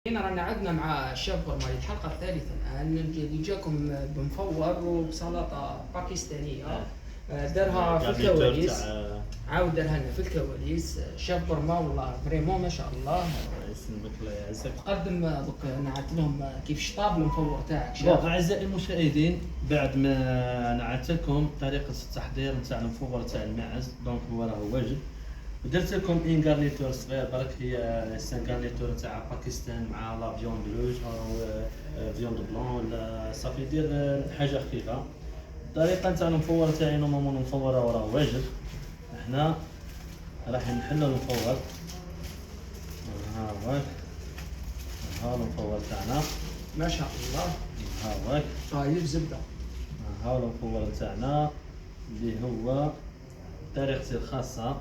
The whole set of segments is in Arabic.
هنا رانا عدنا مع الشيف غورمالي الحلقة الثالثة الآن اللي جاكم بمفور وبسلطة باكستانية دارها في الكواليس. عاود دارها لنا في الكواليس الشيف غورما، والله فريمون ما شاء الله. الله يسلمك الله يعزك. قدم دوك نعت لهم كيفاش طاب المفور تاعك شيف. أعزائي المشاهدين، بعد ما نعت لكم طريقة التحضير نتاع المفور تاع الماعز، دونك هو راهو واجد. ودرت لكم ان غارنيتور صغير برك، هي سان غارنيتور تاع باكستان مع لا فيوند روج او فيوند بلون ولا صافي، يدير حاجه خفيفه. الطريقه تاع المفور تاعي نورمالمون المفور راه واجد. احنا راح نحلو المفور. ها ها المفور تاعنا ما شاء الله. ها هاك طايب زبده. ها المفور تاعنا اللي هو طريقتي الخاصه.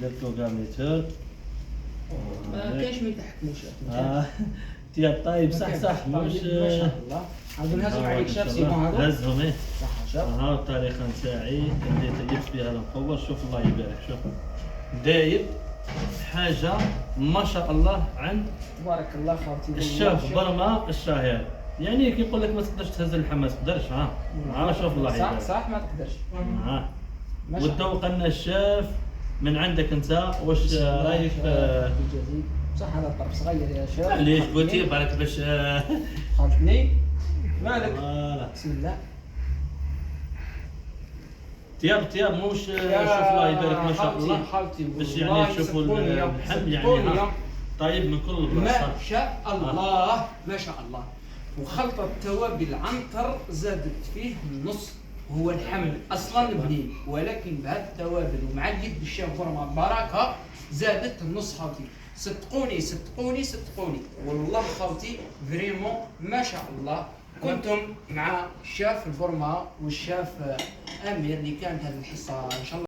درت له غارنيتور. ما كاينش من تحكموش تياب طايب صح ما مش شاء الله. عاد نهزهم عليك شاف سيمون هذا. هزهم ايه صح شاف. ها الطريقه نتاعي اللي طيبت بها المفور. شوف الله يبارك، شوف دايب حاجه ما شاء الله عند تبارك الله خوتي الشيف برما الشهير. يعني كي يقول لك ما تقدرش تهز اللحم ما تقدرش. شوف الله يبارك. صح ما تقدرش. وتذوق لنا الشيف من عندك انت. واش رايك بالجديد؟ صح هذا الطرف صغير يا شيخ. ليش بوتي بالك باش خلطني مالك. بسم الله. تياب موش. شوف الله يبارك ما شاء الله. باش يعني تشوفوا اللحم يعني طيب من كل بلاصه. ما شاء الله ما شاء الله. وخلطة التوابل عنتر زادت فيه النص. هو الحمل اصلا بنين، ولكن بهذه التوابل ومع اليد الشيف غورما بركه زادت النص خوتي. صدقوني والله خوتي فريمون ما شاء الله. كنتم مع الشيف غورما والشيف امير اللي كانت هذه الحصه ان شاء الله.